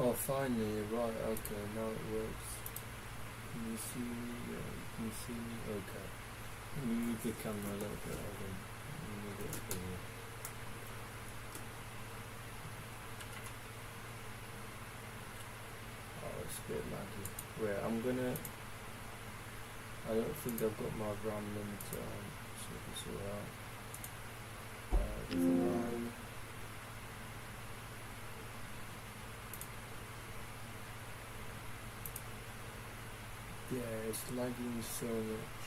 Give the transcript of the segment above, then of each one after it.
Oh, finally, right, okay, now it works. Can you see me? Yeah, can you see me? Okay. Let me move the camera a little bit, hold on. Let me move it over here. Oh, it's a bit laggy. Wait, I don't think I've got my RAM limiter on, so it's alright. There's a line. Yeah, it's lagging so much.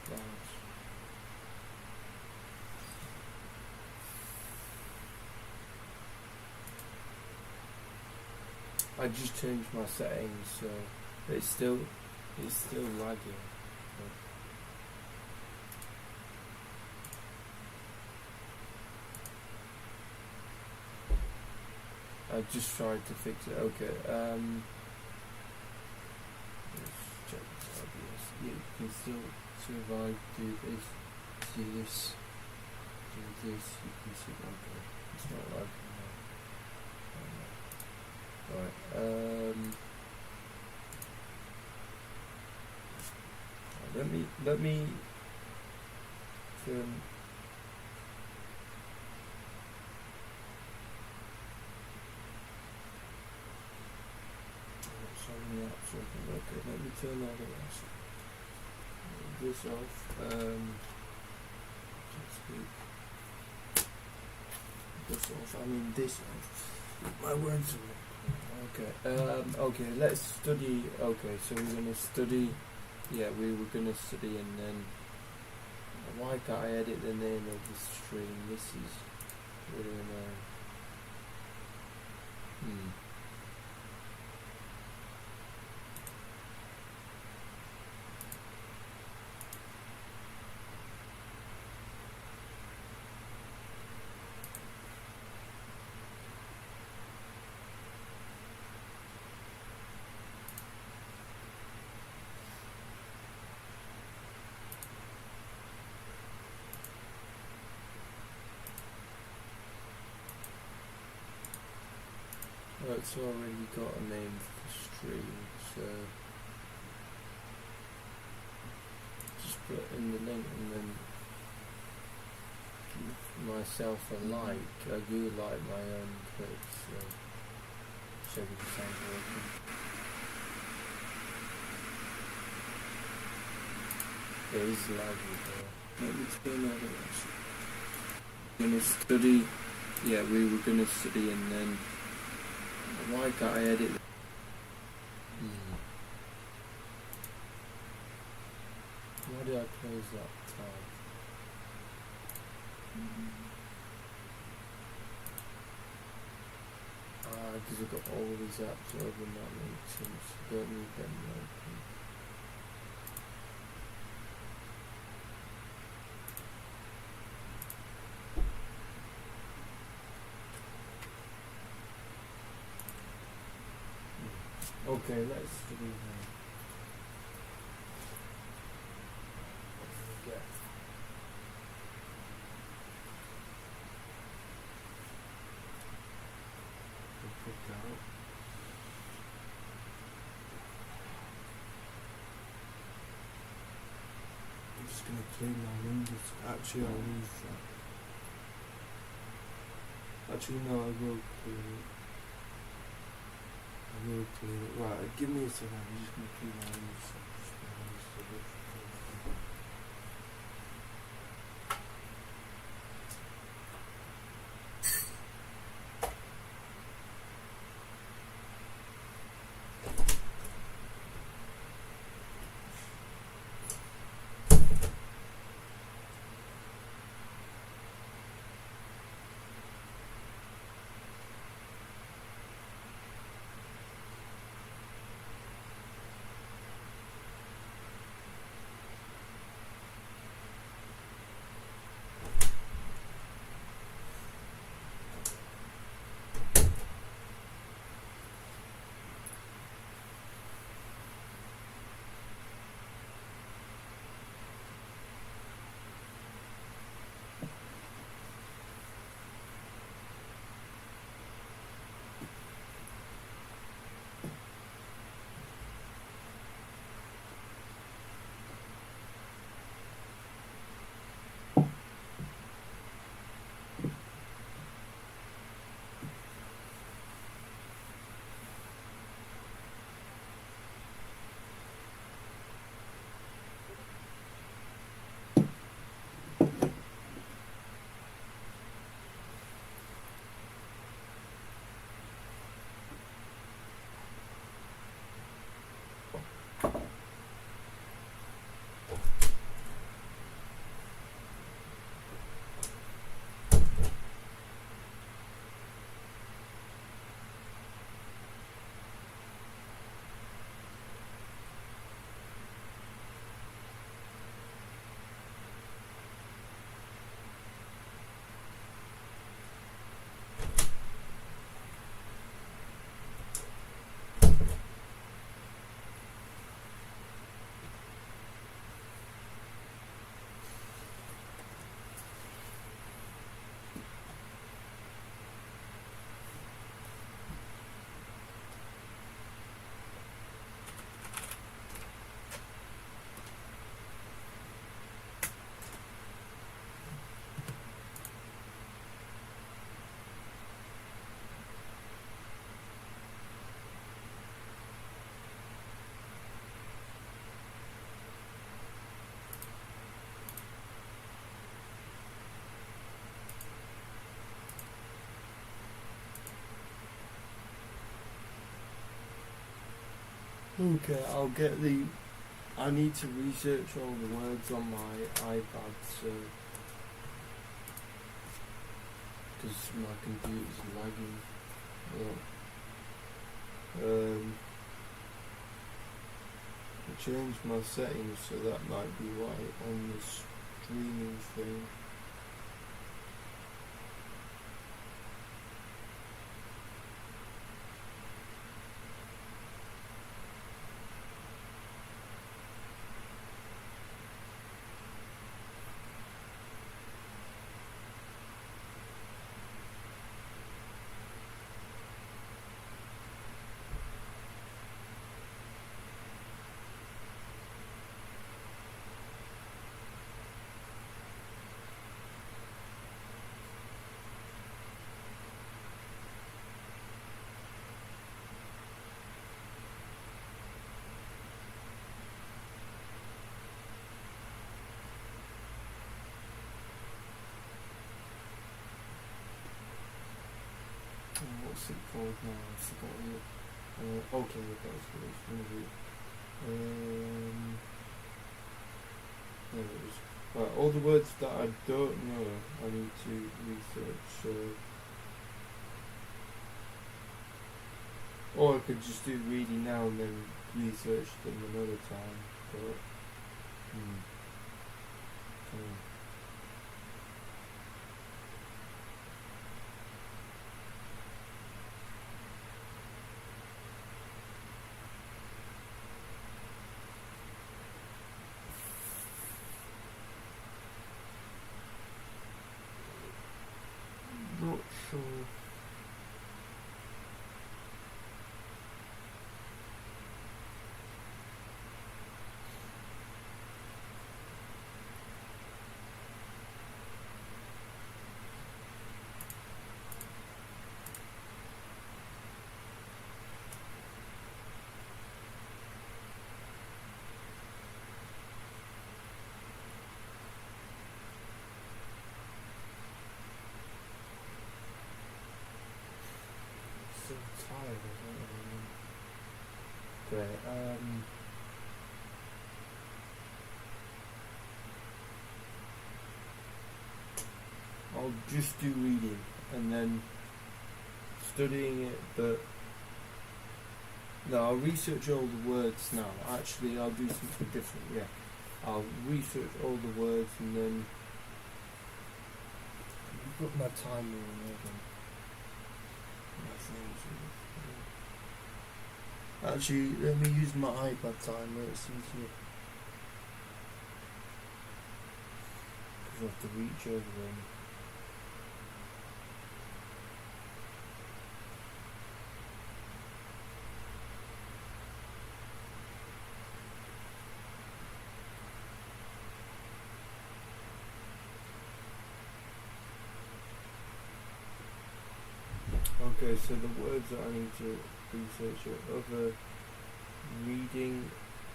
Gosh. I just changed my settings, so it's still lagging. I just tried to fix it. Okay. Let's check this out. Yes, you can still survive. Do this. Do this. Do this. You can see. Okay. It's not lagging now. Right. Let me turn. Okay, let me turn all the rest. This off. This off. I mean this off. My words are okay. Okay. Let's study. Okay, so we're gonna study. Yeah, we were gonna study, and then why can't I edit the name of the stream? This is really annoying. Well, it's already got a name for the stream, so just put in the link and then give myself a like. I do like my own clips, so show me the sound working. It is laggy though. Let me turn that on. We're gonna study. Yeah, we were gonna study, and then why can't I edit? Why did I close that tab? Because I've got all these apps open, that makes sense. Don't need them open. Okay, let's study now. Yeah. Out. I'm just going to clean my windows. Actually, I'll leave that. Actually, no, I will clean it. Right, give me a second. I'm just going to clean my windows. Okay, I'll get the. I need to research all the words on my iPad, so because my computer's lagging. Well, I changed my settings, so that might be why on the streaming thing. What's it called now? I forgot it. Okay, that was good. There it is. Right, all the words that I don't know, I need to research. Or I could just do reading now and then research them another time. But, not sure. So tired, I don't know. Okay, I'll just do reading and then studying it, but no, I'll research all the words now. Actually, I'll do something different, yeah. I'll research all the words and then put my timer on again. Actually, let me use my iPad timer, it's easier. Because I have to reach over them. Okay, so the words that I need to research are other reading.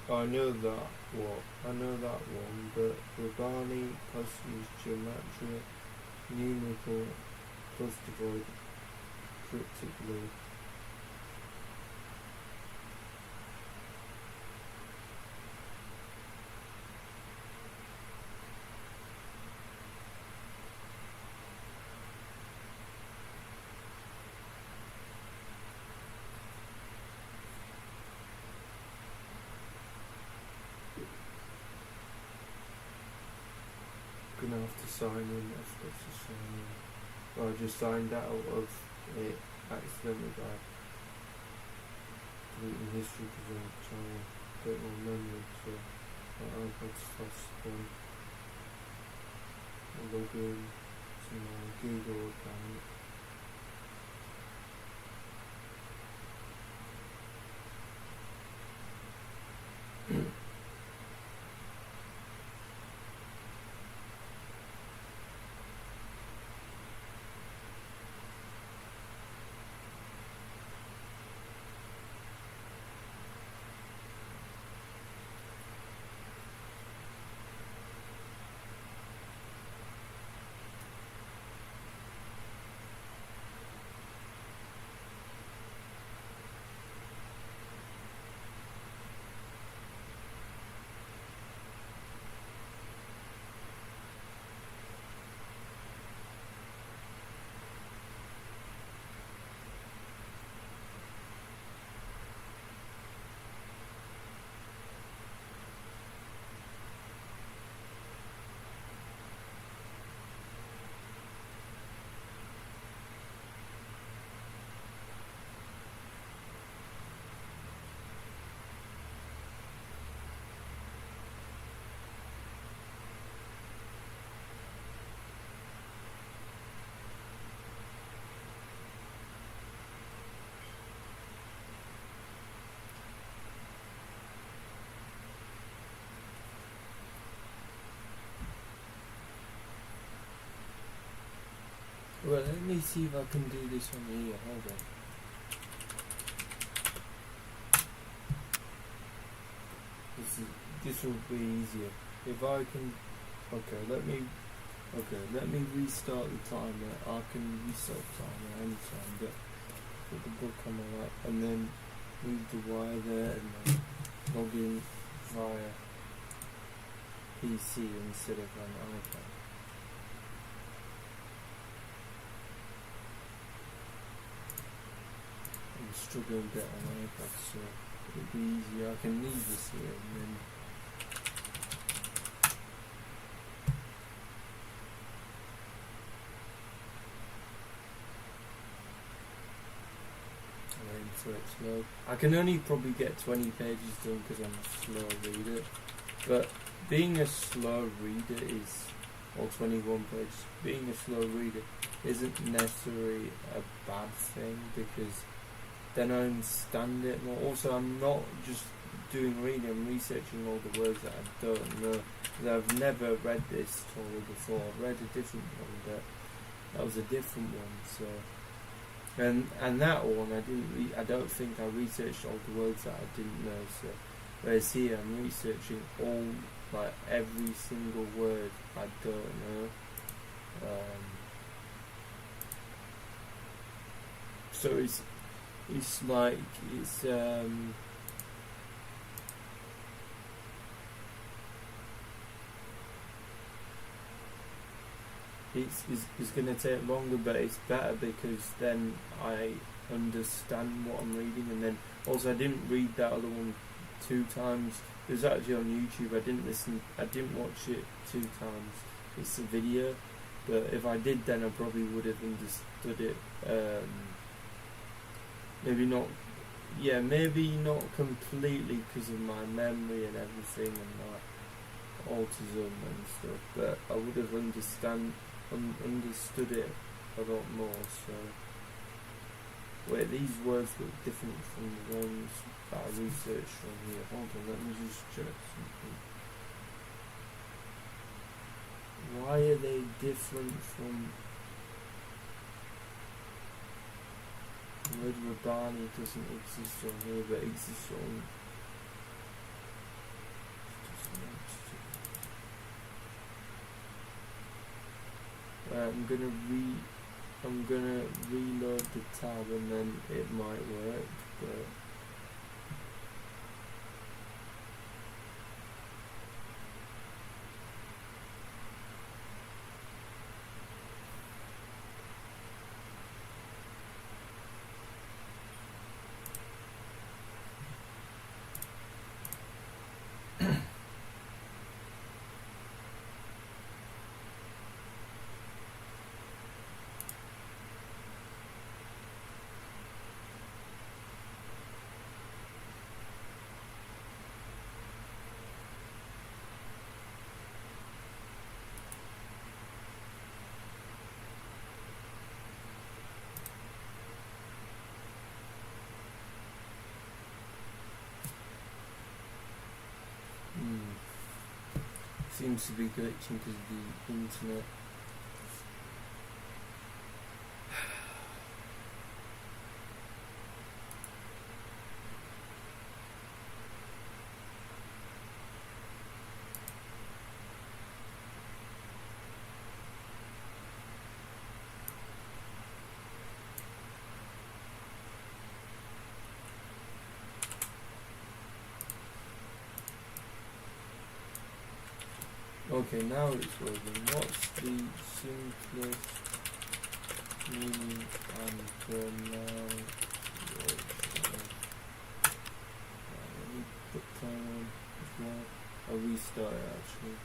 I know that one, but Rabani, Passes, Geometria, Numerical, Plus Devoid, Cryptic Law. Gonna have to sign in. I'm supposed to sign in. Well, I just signed out of it accidentally by deleting history because I'm trying to get more memory. So my iPad's fast one. I'll log in to my Google account. Well, let me see if I can do this on here. Hold on. This will be easier if I can. Let me restart the timer. I can restart the timer anytime, but put the book on my lap and then move the wire there and then log in via PC instead of an iPad. I'm struggling a bit on iPad, so it'll be easier. I can leave this here and then for it to load. I can only probably get 20 pages done because I'm a slow reader, but being a slow reader is, or 21 pages, being a slow reader isn't necessarily a bad thing because then I understand it more. Also, I'm not just doing reading, I'm researching all the words that I don't know. I've never read this Torah before. I've read a different one, but that was a different one, so. And that one I don't think I researched all the words that I didn't know, so whereas here I'm researching all, like every single word I don't know. So it's like it's going to take longer, but it's better because then I understand what I'm reading. And then also I didn't read that other one 2 times. It was actually on YouTube. I didn't watch it 2 times. It's a video, but if I did, then I probably would have understood it. Maybe not completely because of my memory and everything and my autism and stuff, but I would have understood it a lot more. So wait, these words look different from the ones that I researched on here. Hold on, let me just check something. Why are they different from the word Rabbani? Doesn't exist on here, but exists on I'm gonna reload the tab and then it might work, but seems to be glitching because of the internet. Okay, now it's working. What's the simplest meaning and pronoun? Let me put time on as well. I'll restart it actually.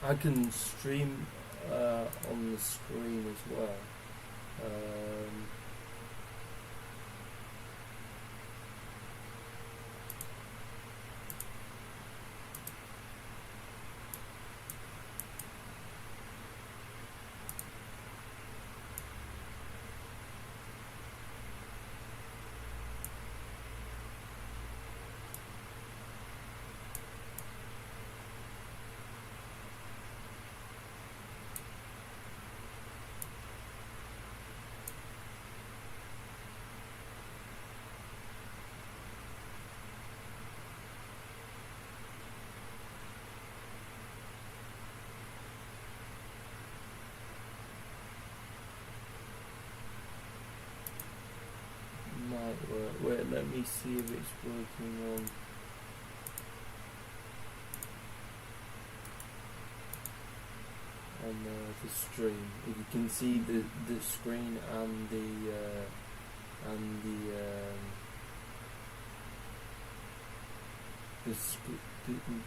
I can stream on the screen as well. might work. Wait, let me see if it's working on the stream. If you can see the screen and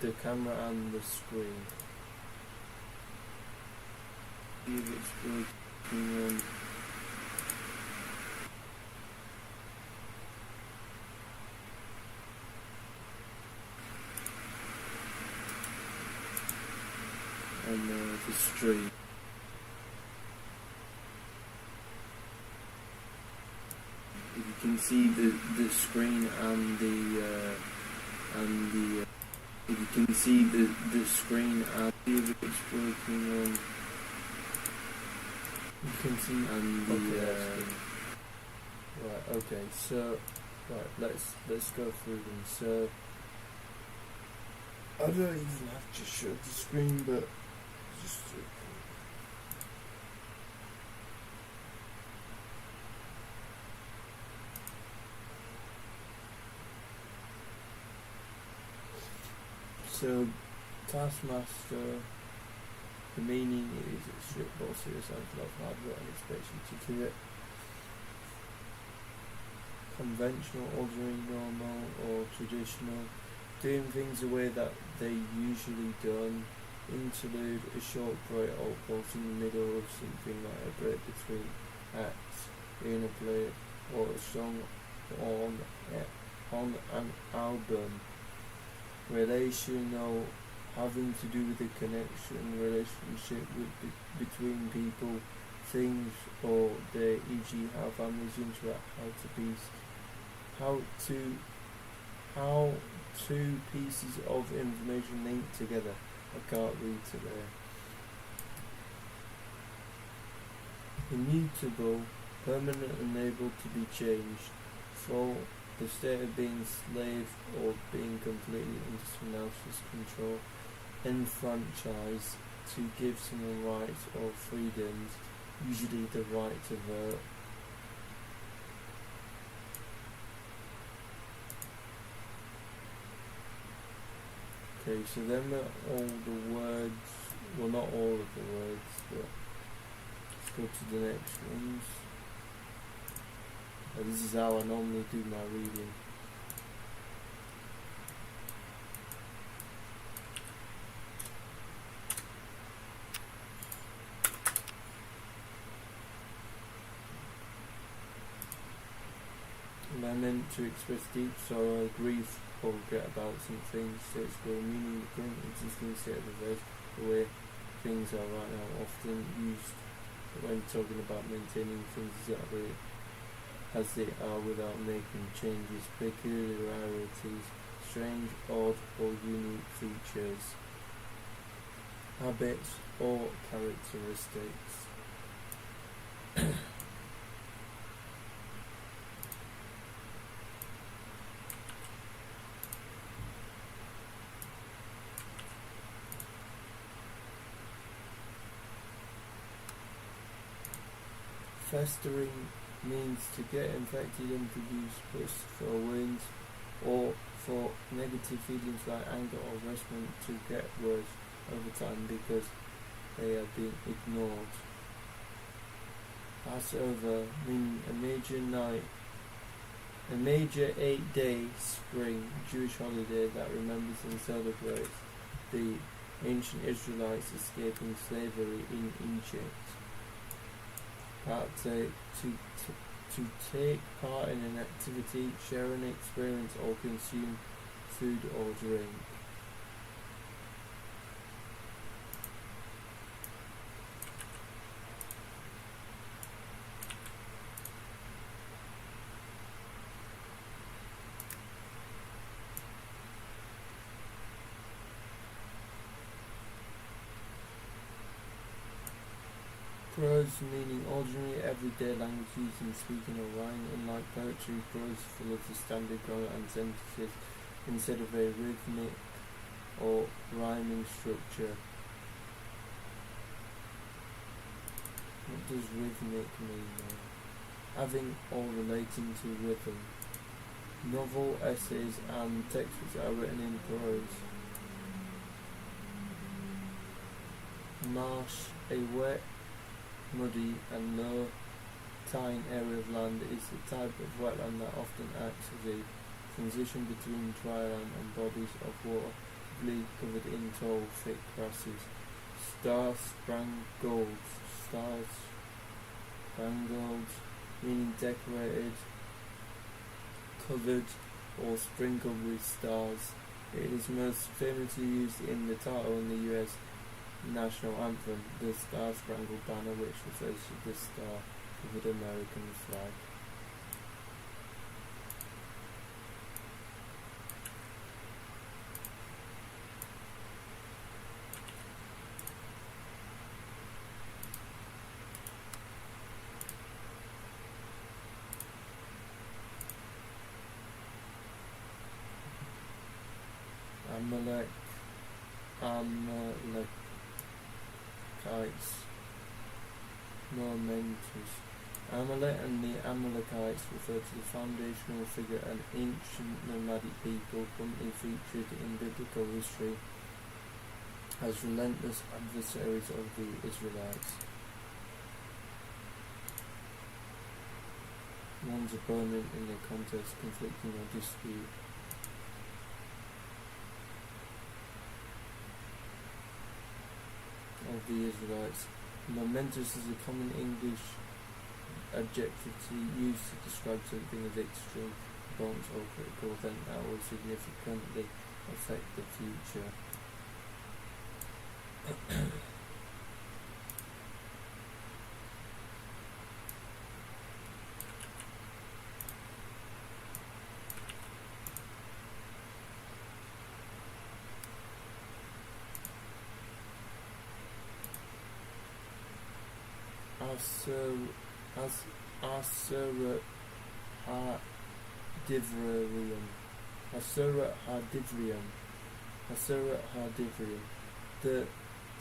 the camera and the screen. If it's working on. The stream. If you can see the screen and if you can see the screen and if it's working on. You can see and right. Okay. So right. Let's go through them. So I don't even have to show the screen, but just. So, taskmaster, the meaning is it's strict, both serious and love hard work and expects you to do it. Conventional, ordinary, normal, or traditional, doing things the way that they usually done. Interlude, a short break or pause in the middle of something, like a break between acts in a play or a song on an album. Relational, having to do with a connection, relationship between people, things, or they, e.g. how families interact, how two pieces of information linked together. I can't read today. Immutable, permanent and able to be changed. For the state of being slave or being completely under someone else's control. Enfranchise, to give someone rights or freedoms, usually the right to vote. Okay, so then all the words, well not all of the words, but let's go to the next ones. This is how I normally do my reading. And I meant to express deep sorrow, grief, or regret about something, states go meaning the current existing state of affairs, the way things are right now, often used when talking about maintaining things exactly as they are without making changes, peculiarities, strange, odd, or unique features, habits, or characteristics. Festering means to get infected and produce pus for wounds, or for negative feelings like anger or resentment to get worse over time because they have been ignored. Passover meaning a major 8-day spring Jewish holiday that remembers and celebrates the ancient Israelites escaping slavery in Egypt. To take part in an activity, share an experience, or consume food or drink. Prose meaning ordinary, everyday language used in speaking or writing. Unlike poetry, prose is full of the standard grammar and sentences instead of a rhythmic or rhyming structure. What does rhythmic mean? Having or relating to rhythm. Novel, essays, and texts which are written in prose. Marsh, a wet, muddy, and low-lying area of land, is the type of wetland that often acts as a transition between dry land and bodies of water, typically covered in tall, thick grasses. Star-spangled, meaning decorated, covered, or sprinkled with stars. It is most famously used in the title in the US national anthem, the Star-Spangled Banner, which refers to the star-covered American flag. Amalekites, momentous. Amalek and the Amalekites refer to the foundational figure, an ancient nomadic people commonly featured in biblical history as relentless adversaries of the Israelites. One's opponent in a contest, conflicting or dispute. Of the Israelites. Momentous is a common English adjective used to describe something as extreme, important, or critical event that will significantly affect the future. Asurat Hadivrium. The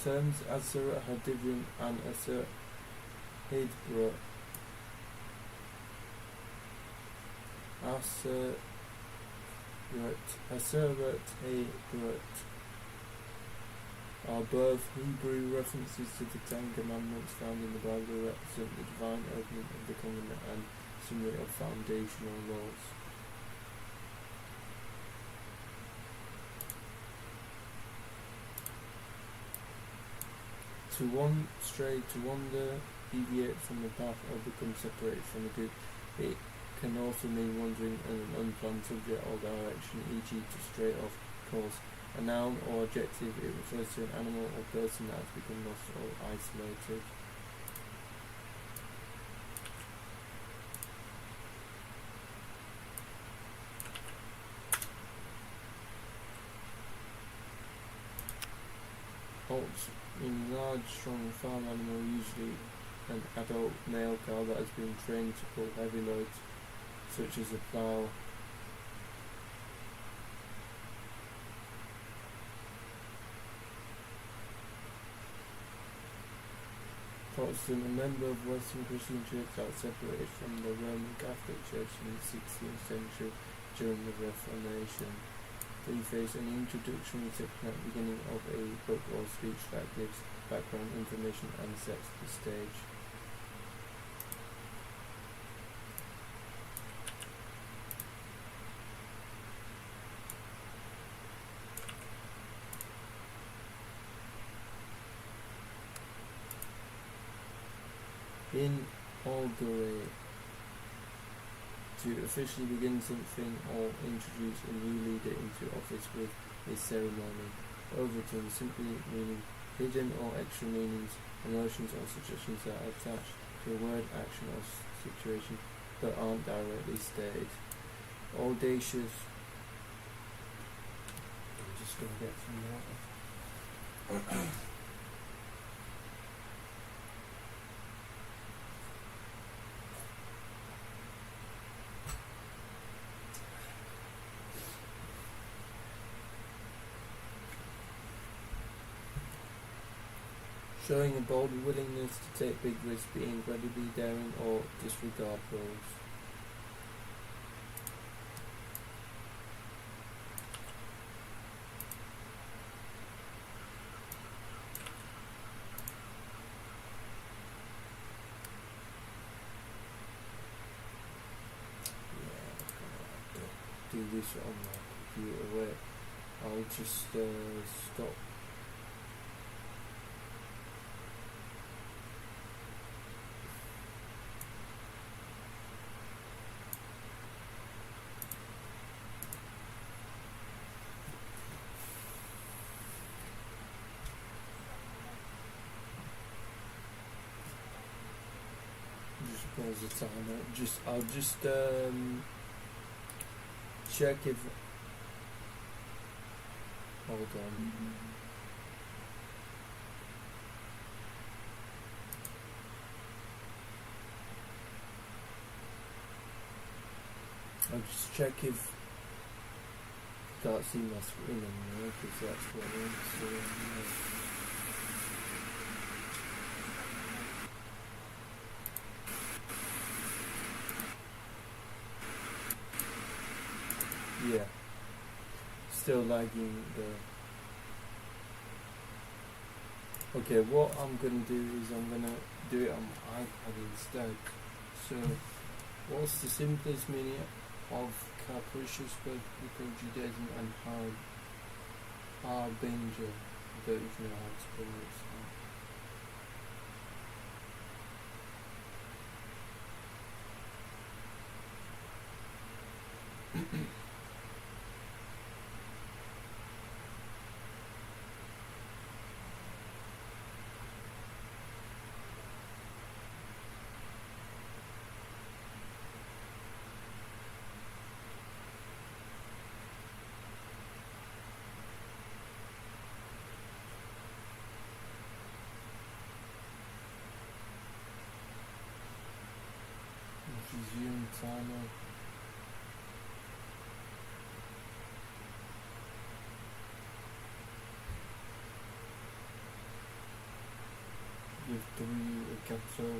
terms Asurat Hadivrium and Asurat Hidbra are both Hebrew references to the Ten Commandments found in the Bible, represent the divine opening of the covenant and summary of foundational laws. To stray, to wander, deviate from the path, or become separated from the group. It can also mean wandering in an unplanned subject or direction, e.g. to stray off course. A noun or adjective, it refers to an animal or person that has become lost or isolated. Ox, in large, strong farm animal, usually an adult male cow that has been trained to pull heavy loads, such as a plough. Protestant, a member of Western Christian Church that separated from the Roman Catholic Church in the 16th century during the Reformation. Preface, an introductory section at the beginning of a book or speech that gives background information and sets the stage. Inaugurate, to officially begin something or introduce a new leader into office with a ceremony. Overtone, simply meaning hidden or extra meanings, emotions or suggestions that are attached to a word, action or situation but aren't directly stated. Audacious, I'm just going to get some water. Showing a bold willingness to take big risks, be incredibly daring or disregard rules. do this on my computer. Wait, I'll just stop. Just pause the timer. I'll just check if. Hold on. I'll just check if you can't see my screen anymore, because that's what I want to see. Yeah, still lagging there. Okay, what I'm gonna do is I'm gonna do it on my iPad instead. So, what's the simplest meaning of capricious biblical Judaism and harbinger? I don't even know how to pronounce that. Resume timer. Give 3 a capital.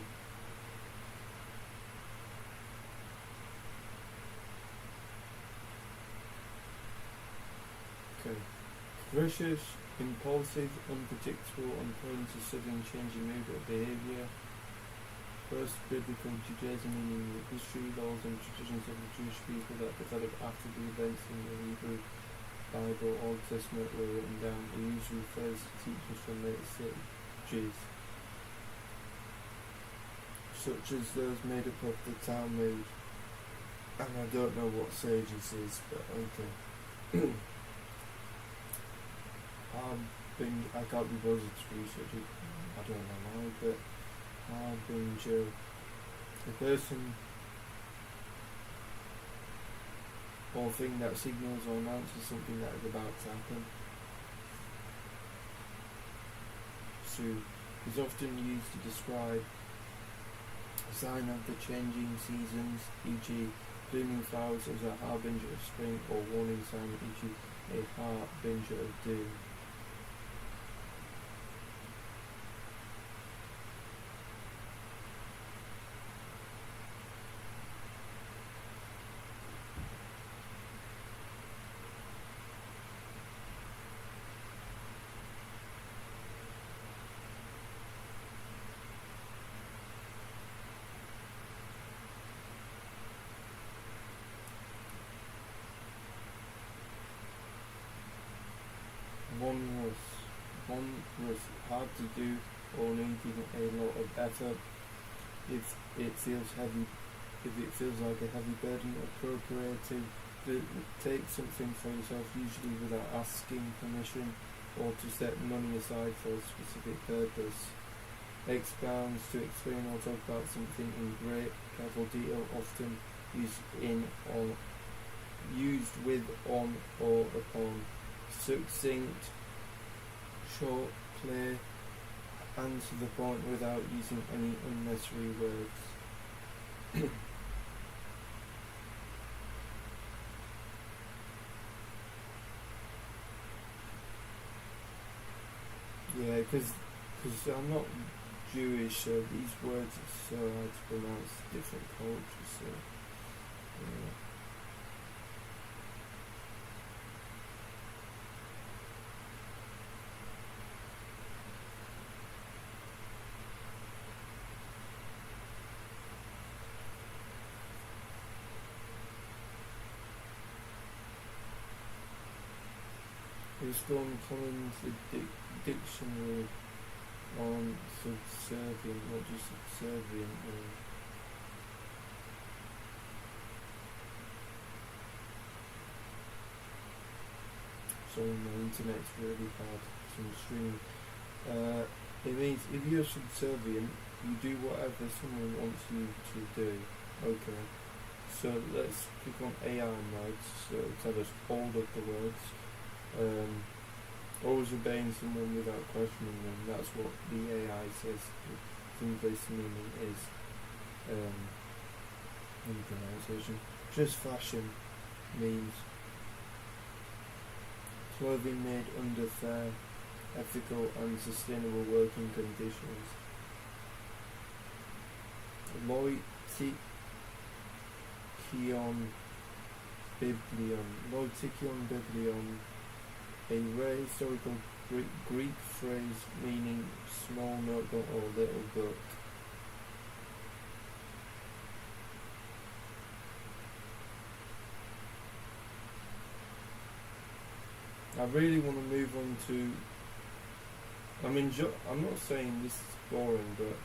Okay. Capricious, impulsive, unpredictable, and prone to sudden change in mood or behaviour. First biblical Judaism, meaning the history, laws and traditions of the Jewish people that developed after the events in the Hebrew Bible, Old Testament were written down. It usually refers to teachings from later sages, such as those made up of the Talmud. And I don't know what sages is, but okay. I can't be bothered to research it. I don't know why, but harbinger, the person or thing that signals or announces something that is about to happen. So, is often used to describe a sign of the changing seasons, e.g. blooming flowers as a harbinger of spring, or warning sign, e.g. a harbinger of doom. One was hard to do or needing a lot of effort. If it feels like a heavy burden, appropriate to take something for yourself, usually without asking permission, or to set money aside for a specific purpose. Expounds, to explain or talk about something in great careful detail, often used with, on, or upon. Succinct, short, clear, and to the point without using any unnecessary words. Yeah, because I'm not Jewish, so these words are so hard to pronounce, different cultures, so yeah. Based on Collins' dictionary on subservient, what does subservient mean? Sorry, my internet's really bad. Some stream. It means if you're subservient, you do whatever someone wants you to do. Okay. So let's click on AI mode. So it'll tell us all of the words. Always obeying someone without questioning them. That's what the AI says. The English meaning is in pronunciation. Just fashion means clothing made under fair, ethical and sustainable working conditions. Loitikon Biblion, a rare historical Greek phrase meaning small notebook or little book. I really want to move on to. I'm not saying this is boring, but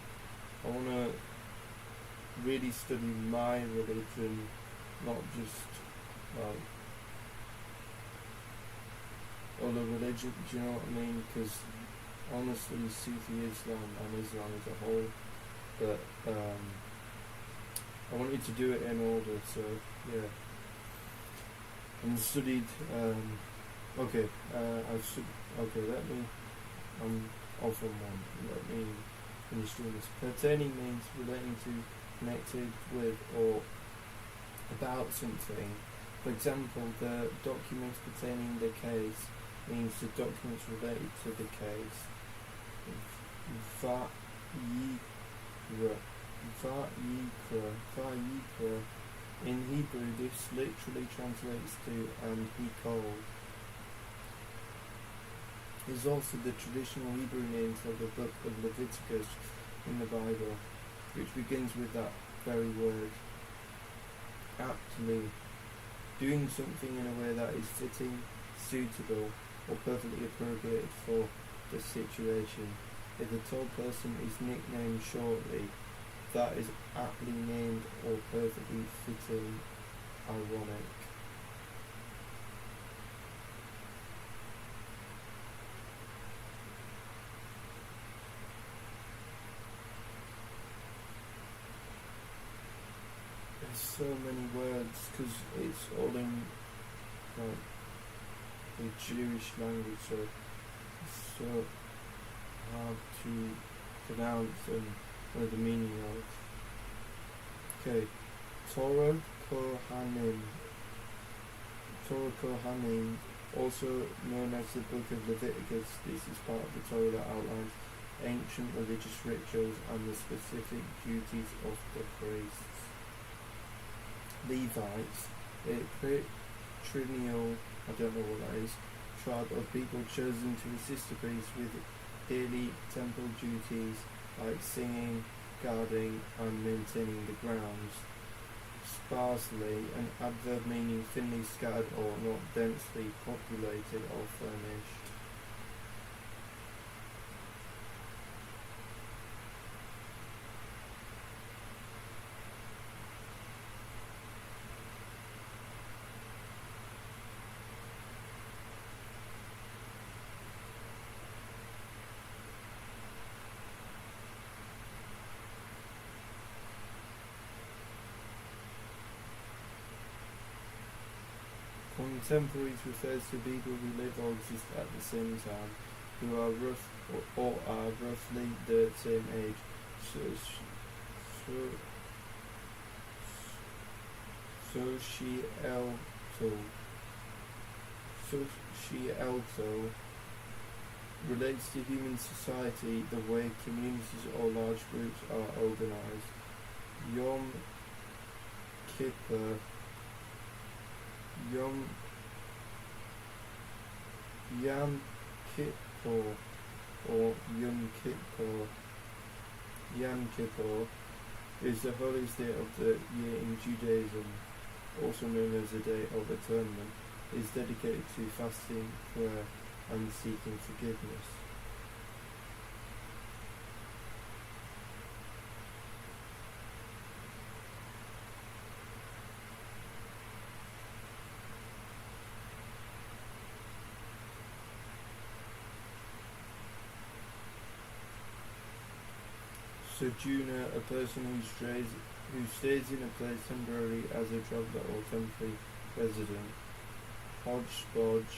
I want to really study my religion, not just like other religion. Do you know what I mean? Because honestly, Sufi Islam and Islam as a whole, but I wanted to do it in order. So yeah, and studied. Okay, I'm off on one. Let me finish doing this. Pertaining means relating to, connected with, or about something. For example, the documents pertaining the case means the documents related to the case. Va'yikra. In Hebrew, this literally translates to "and he called." Is also the traditional Hebrew name for the book of Leviticus in the Bible, which begins with that very word. Aptly, doing something in a way that is fitting, suitable, or perfectly appropriate for the situation. If a tall person is nicknamed shortly, that is aptly named or perfectly fitting, ironic. There's so many words because it's all in like the Jewish language, so it's so hard to pronounce and know the meaning of. Okay, Torah Kohanim, also known as the Book of Leviticus. This is part of the Torah that outlines ancient religious rituals and the specific duties of the priests. Levites, a patrilineal, I don't know what that is, tribe of people chosen to assist the priests with daily temple duties like singing, guarding and maintaining the grounds. Sparsely, an adverb meaning thinly scattered or not densely populated or furnished. Contemporaries refers to people who live or exist at the same time, who are roughly the same age. Societal relates to human society, the way communities or large groups are organized. Yom Kippur, Yom Kippur or Yom Kippur is the holiest day of the year in Judaism, also known as the Day of Atonement. It is dedicated to fasting, prayer and seeking forgiveness. Sojourner, a person who stays in a place temporarily as a traveller or temporary resident. Hodgepodge,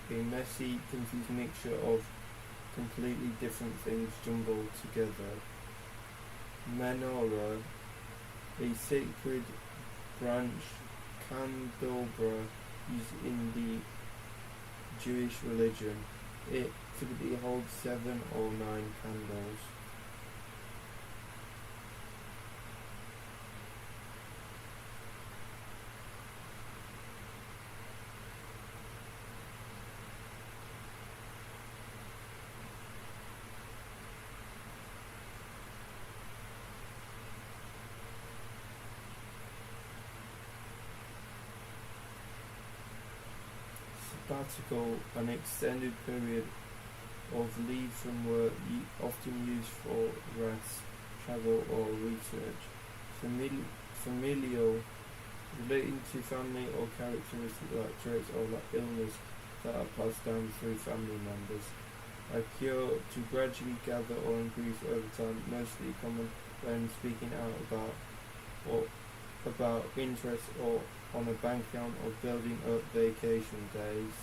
a messy, confused mixture of completely different things jumbled together. Menorah, a sacred branch candelabra used in the Jewish religion. It typically holds 7 or 9 candles. Sabbatical, an extended period of leave from work, often used for rest, travel or research. Familial, relating to family or characteristics like traits or like illness that are passed down through family members. A cure, to gradually gather or increase over time, mostly common when speaking out about interest or on a bank account or building up vacation days.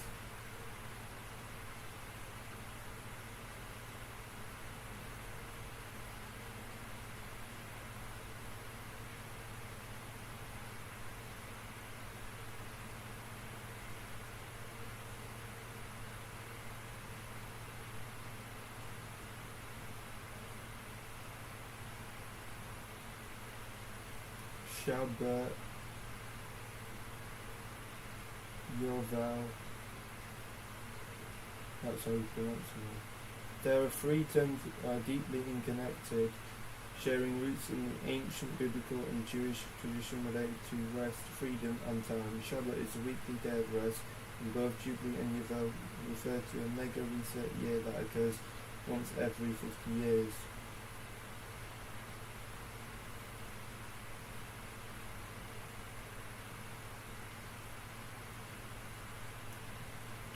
Shabbat Yovel. That's how you pronounce it. There are 3 terms deeply interconnected, sharing roots in the ancient biblical and Jewish tradition related to rest, freedom, and time. Shabbat is a weekly day of rest, and both Jubilee and Yovel refer to a mega reset year that occurs once every 50 years.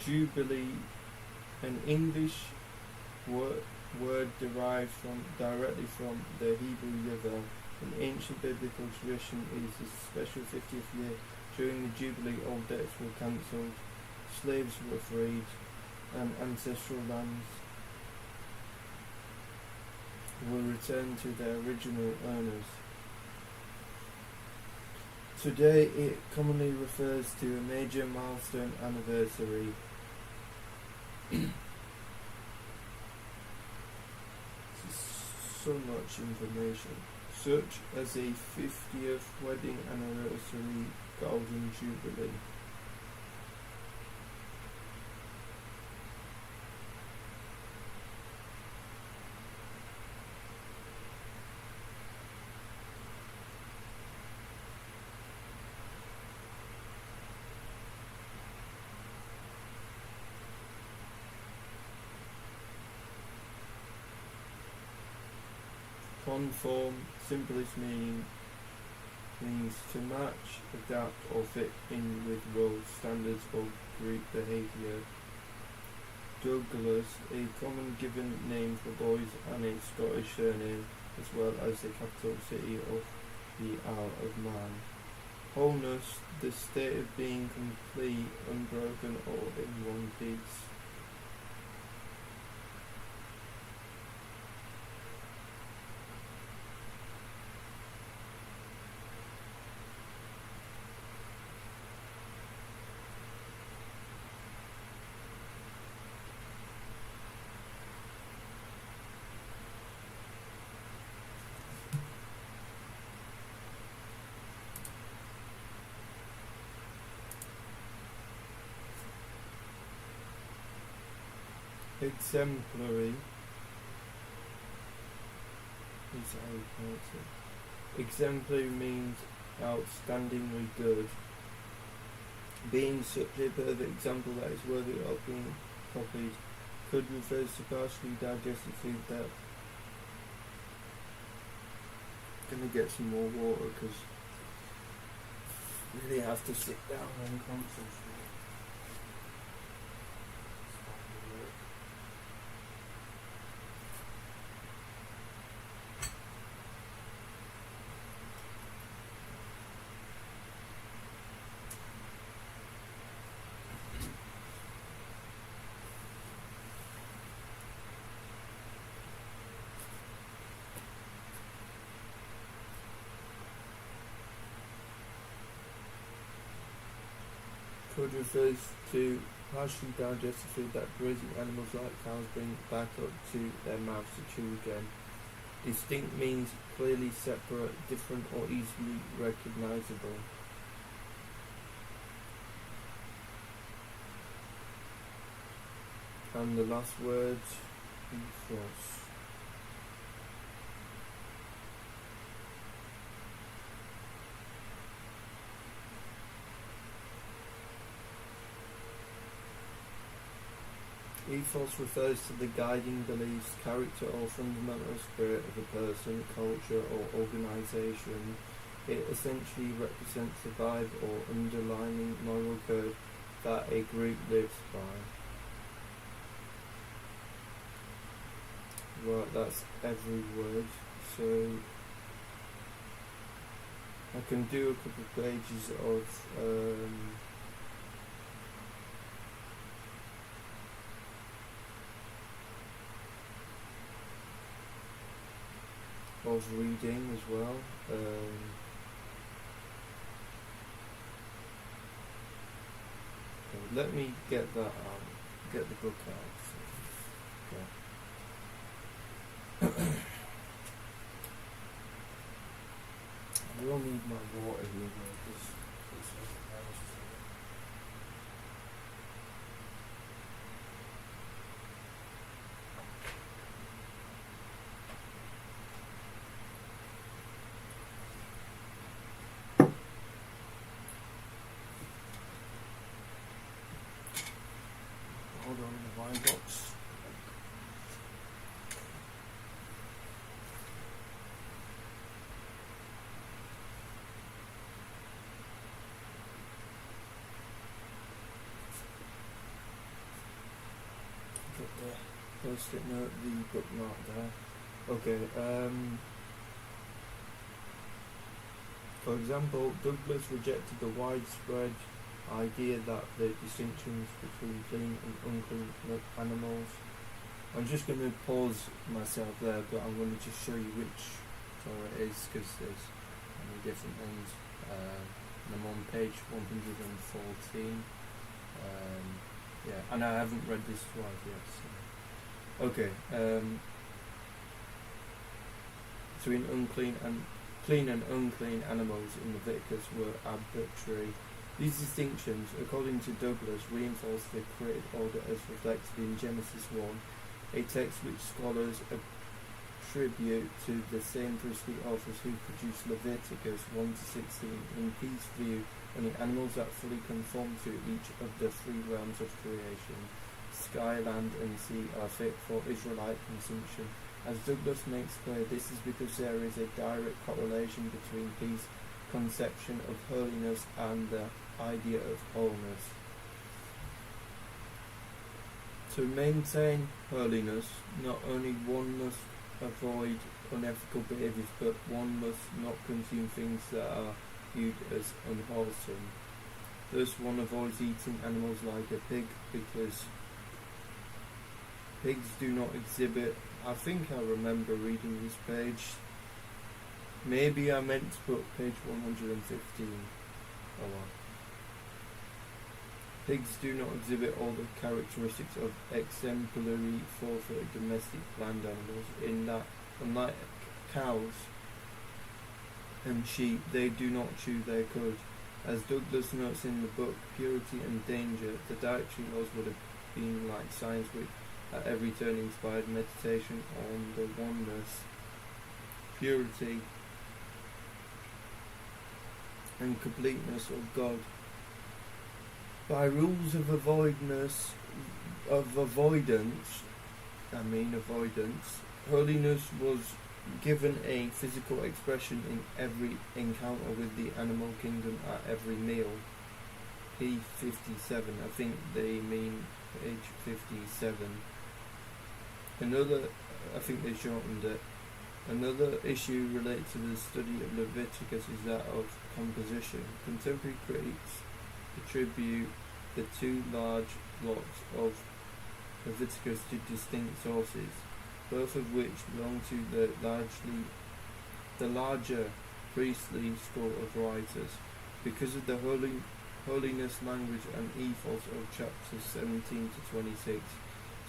Jubilee, an English word derived directly from the Hebrew Yovel. In ancient biblical tradition, it is a special 50th year. During the Jubilee, all debts were cancelled, slaves were freed, and ancestral lands were returned to their original owners. Today, it commonly refers to a major milestone anniversary. So much information, such as a 50th wedding anniversary, golden jubilee. Conform, simplest meaning, means to match, adapt or fit in with roles, standards or group behaviour. Douglas, a common given name for boys and a Scottish surname, as well as the capital city of the Isle of Man. Wholeness, the state of being complete, unbroken or in one piece. Exemplary is how you pronounce it. Exemplary means outstandingly good. Being such a perfect example that is worthy of being copied. Could refers to partially digested food that... Gonna get some more water because really have to sit down and concentrate. Food refers to partially digested food that grazing animals like cows bring back up to their mouths to chew again. Distinct means clearly separate, different or easily recognizable. And the last word, ethos. Ethos refers to the guiding beliefs, character or fundamental spirit of a person, culture or organisation. It essentially represents the vibe or underlying moral code that a group lives by. Right, that's every word. So I can do a couple of pages of reading as well. Let me get that out, get the book out. Okay. I will need my water here because hold on the wine box. Got the post-it note, the bookmark there. Okay, for example, Douglas rejected the widespread idea that the distinctions between clean and unclean animals. I'm just going to pause myself there, but I'm going to just show you which Torah it is because there's many different ones. And I'm on page 114. Yeah, and I haven't read this twice yet. So. Okay. Between unclean and clean and unclean animals in Leviticus were arbitrary. These distinctions, according to Douglas, reinforce the created order as reflected in Genesis 1, a text which scholars attribute to the same priestly authors who produced Leviticus 1-16. In Peace view, only animals that fully conform to each of the three realms of creation, sky, land and sea, are fit for Israelite consumption. As Douglas makes clear, this is because there is a direct correlation between Peace's conception of holiness and the idea of wholeness. To maintain holiness, not only one must avoid unethical behaviours, but one must not consume things that are viewed as unwholesome. Thus one avoids eating animals like a pig because pigs do not exhibit... I think I remember reading this page. Maybe I meant to put page 115. Oh well. Pigs do not exhibit all the characteristics of exemplary four-footed domestic land animals, in that, unlike cows and sheep, they do not chew their cud. As Douglas notes in the book Purity and Danger, the dietary laws would have been like science, which at every turn inspired meditation on the oneness, purity and completeness of God. By rules of avoidance, of avoidance, holiness was given a physical expression in every encounter with the animal kingdom at every meal. P57, I think they mean page 57. I think they shortened it. Another issue related to the study of Leviticus is that of composition. Contemporary critics attribute the two large blocks of Leviticus to distinct sources, both of which belong to the larger priestly school of writers. Because of the holiness language and ethos of chapters 17 to 26,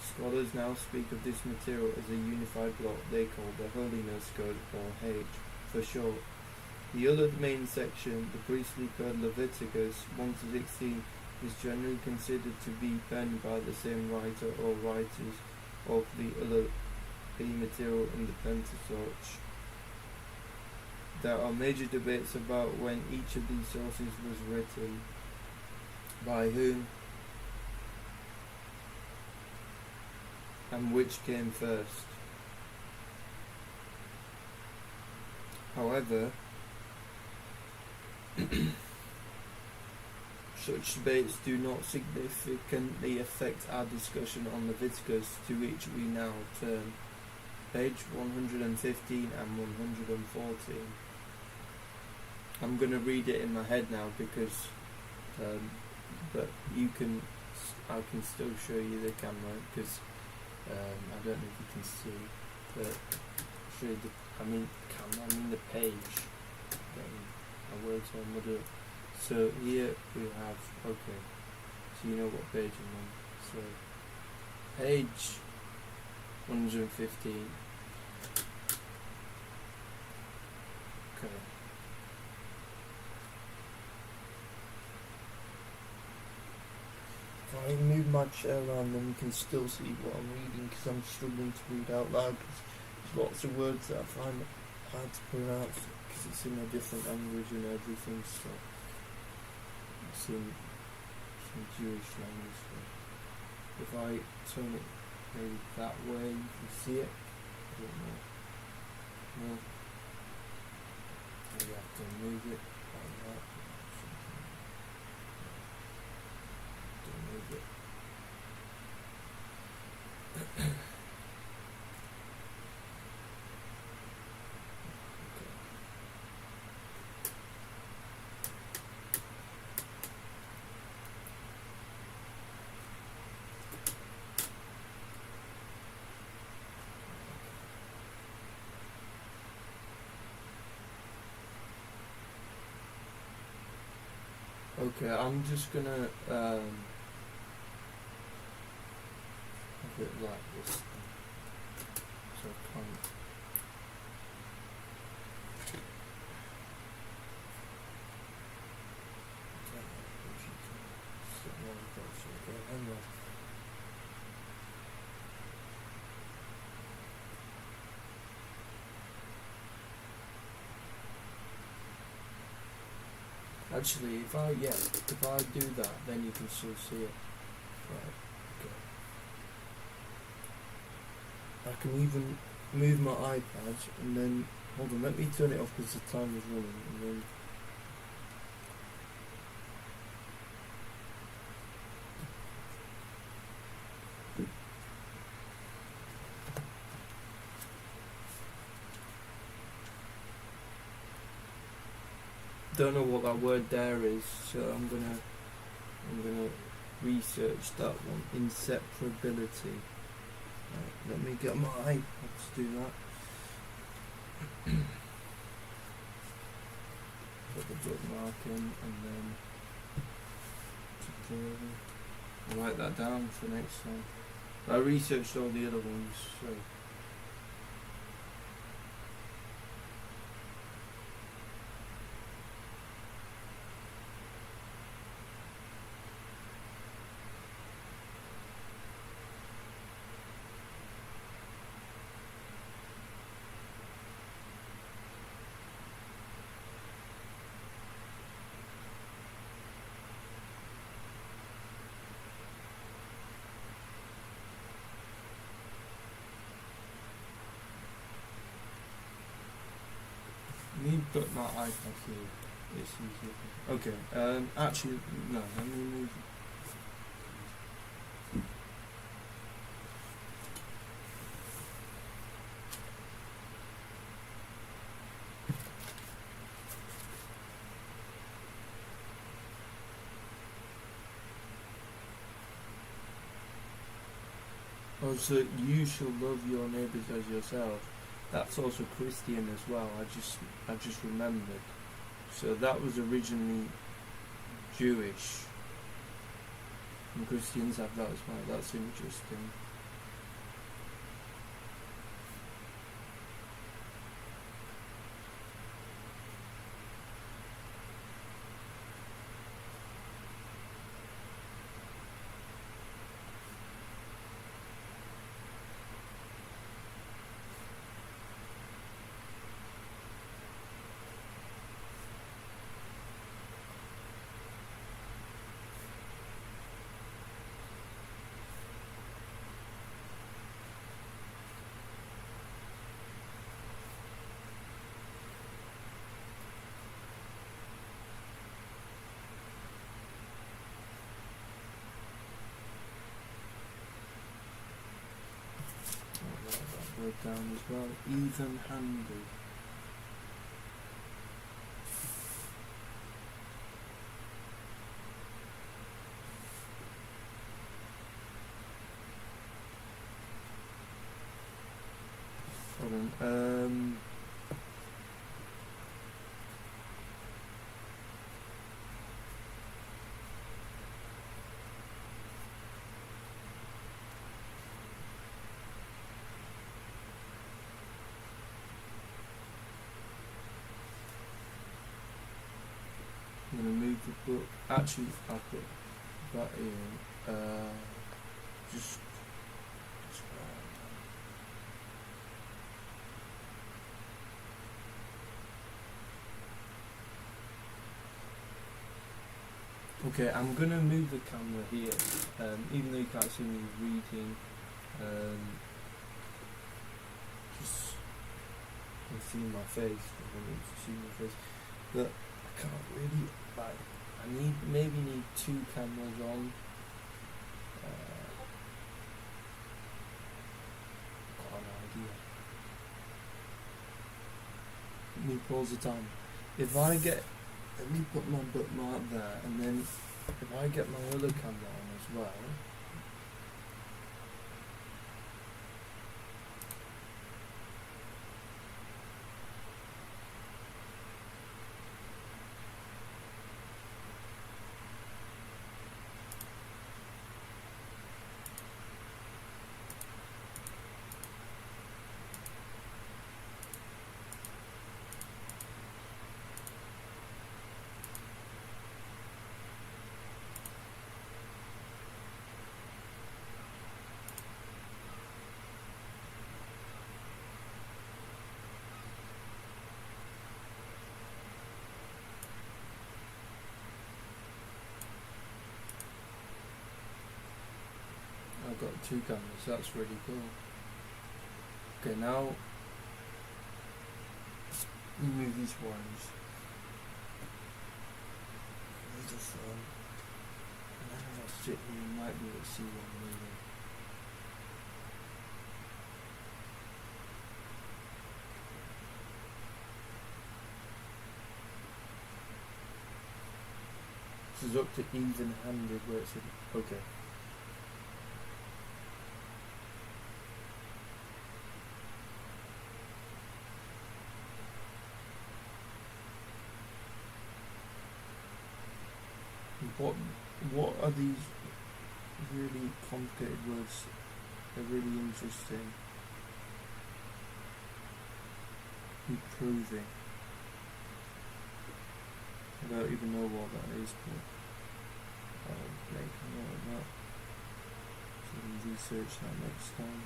scholars now speak of this material as a unified block they call the Holiness Code, or H for short. The other main section, the priestly code Leviticus 1 to 16, is generally considered to be penned by the same writer or writers of the other key material in the Pentateuch. There are major debates about when each of these sources was written, by whom, and which came first. However, such debates do not significantly affect our discussion on Leviticus, to which we now turn. Page 115 and 114. I'm going to read it in my head now because, but I can still show you the camera because I don't know if you can see, but show you the page. I will tell Mother. So here we have, okay, so you know what page I'm on. So page 115. Okay. If I move my chair around, then you can still see what I'm reading, because I'm struggling to read out loud, because there's lots of words that I find hard to pronounce, because it's in a different language and everything, so it's in some Jewish language. So if I turn it maybe that way, you can see it. I don't know. No. Maybe I have to move it like that. Don't move it. Okay, I'm just gonna have it like this, so I can't. Actually, if I do that, then you can still see it. Right, okay. I can even move my iPad and then, hold on, let me turn it off because the time is running, and then don't know what that word there is, so I'm gonna research that one. Inseparability. Right, let me get my iPad to do that. Put the bookmark in and then I'll write that down for next time. I researched all the other ones, so got my iPad here. It's easier. Okay. Actually, no. Let me move. Oh, so you shall love your neighbours as yourself. That's also Christian as well. I just remembered. So that was originally Jewish. And Christians have that as well. That's interesting. Word down as well. Even-handed. Hold on. I'm going to move the book. Actually, I'll put that in. Just. Okay, I'm going to move the camera here, even though you can't see me reading. Just you can see my face. I want you to see my face, but I can't really. Like, I maybe need two cameras on. Got an idea. Let me pause the time. Let me put my bookmark there, and then if I get my other camera on as well. I've got two cameras, that's really cool. Okay, now remove these ones. Move the phone. And then if I sit here, you might be able to see what I'm moving. This is up to even-handed where it's in. Okay. What are these really complicated words? They're really interesting. Improving. I don't even know what that is, but I'll make a note of that. So we can research that next time.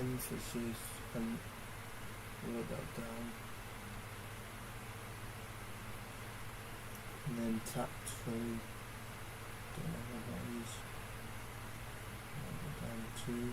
emphasis and wrote that down. And then tactful, don't know what that is. Write that down too.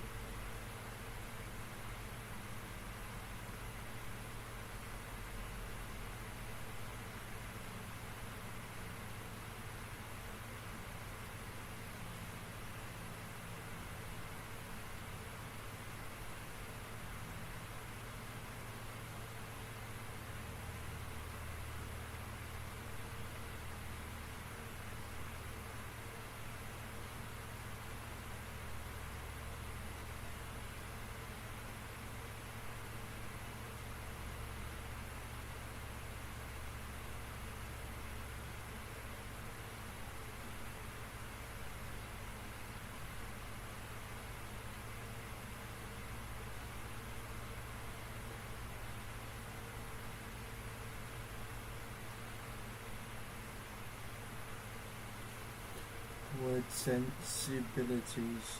Word sensibilities.